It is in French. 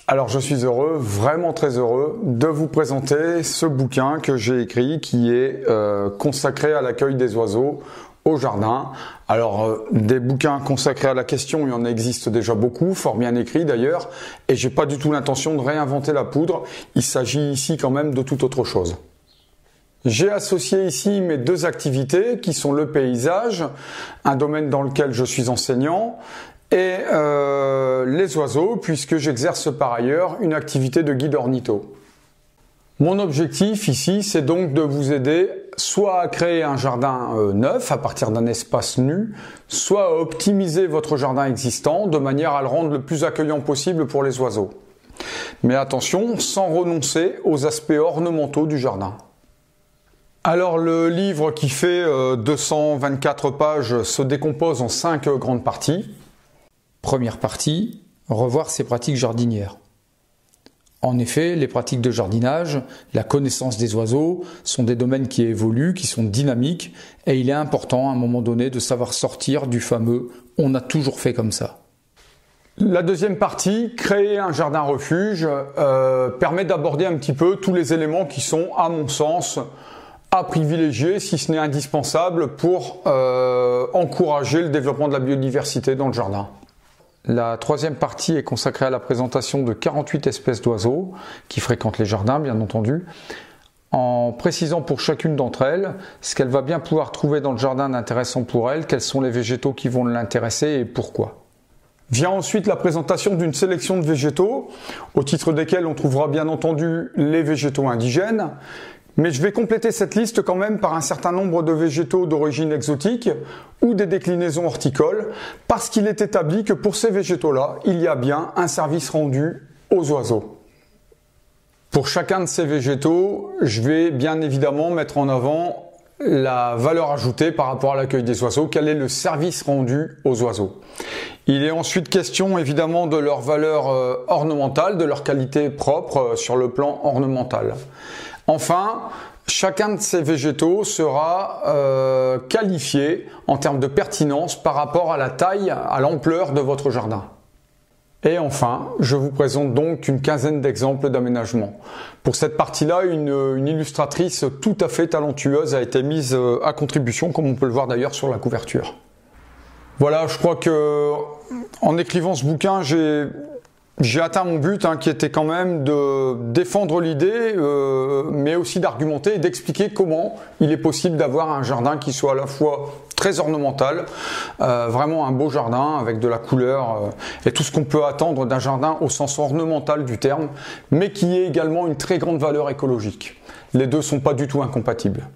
Alors je suis heureux, vraiment très heureux, de vous présenter ce bouquin que j'ai écrit qui est consacré à l'accueil des oiseaux au jardin. Alors des bouquins consacrés à la question, il y en existe déjà beaucoup, fort bien écrits d'ailleurs, et j'ai pas du tout l'intention de réinventer la poudre, il s'agit ici quand même de tout autre chose. J'ai associé ici mes deux activités qui sont le paysage, un domaine dans lequel je suis enseignant, et les oiseaux, puisque j'exerce par ailleurs une activité de guide ornitho. Mon objectif ici, c'est donc de vous aider soit à créer un jardin neuf à partir d'un espace nu, soit à optimiser votre jardin existant de manière à le rendre le plus accueillant possible pour les oiseaux. Mais attention, sans renoncer aux aspects ornementaux du jardin. Alors le livre qui fait 224 pages se décompose en 5 grandes parties. Première partie, revoir ses pratiques jardinières. En effet, les pratiques de jardinage, la connaissance des oiseaux, sont des domaines qui évoluent, qui sont dynamiques, et il est important à un moment donné de savoir sortir du fameux « on a toujours fait comme ça ». La deuxième partie, créer un jardin refuge, permet d'aborder un petit peu tous les éléments qui sont, à mon sens, à privilégier, si ce n'est indispensable, pour encourager le développement de la biodiversité dans le jardin. La troisième partie est consacrée à la présentation de 48 espèces d'oiseaux qui fréquentent les jardins, bien entendu, en précisant pour chacune d'entre elles ce qu'elle va bien pouvoir trouver dans le jardin d'intéressant pour elle, quels sont les végétaux qui vont l'intéresser et pourquoi. Vient ensuite la présentation d'une sélection de végétaux, au titre desquels on trouvera bien entendu les végétaux indigènes, mais je vais compléter cette liste quand même par un certain nombre de végétaux d'origine exotique ou des déclinaisons horticoles, parce qu'il est établi que pour ces végétaux-là, il y a bien un service rendu aux oiseaux. Pour chacun de ces végétaux, je vais bien évidemment mettre en avant la valeur ajoutée par rapport à l'accueil des oiseaux, quel est le service rendu aux oiseaux. Il est ensuite question évidemment de leur valeur ornementale, de leur qualité propre sur le plan ornemental. Enfin, chacun de ces végétaux sera qualifié en termes de pertinence par rapport à la taille, à l'ampleur de votre jardin. Et enfin, je vous présente donc une quinzaine d'exemples d'aménagement. Pour cette partie-là, une illustratrice tout à fait talentueuse a été mise à contribution, comme on peut le voir d'ailleurs sur la couverture. Voilà, je crois que en écrivant ce bouquin, j'ai atteint mon but qui était quand même de défendre l'idée, mais aussi d'argumenter et d'expliquer comment il est possible d'avoir un jardin qui soit à la fois très ornemental, vraiment un beau jardin avec de la couleur et tout ce qu'on peut attendre d'un jardin au sens ornemental du terme, mais qui ait également une très grande valeur écologique. Les deux ne sont pas du tout incompatibles.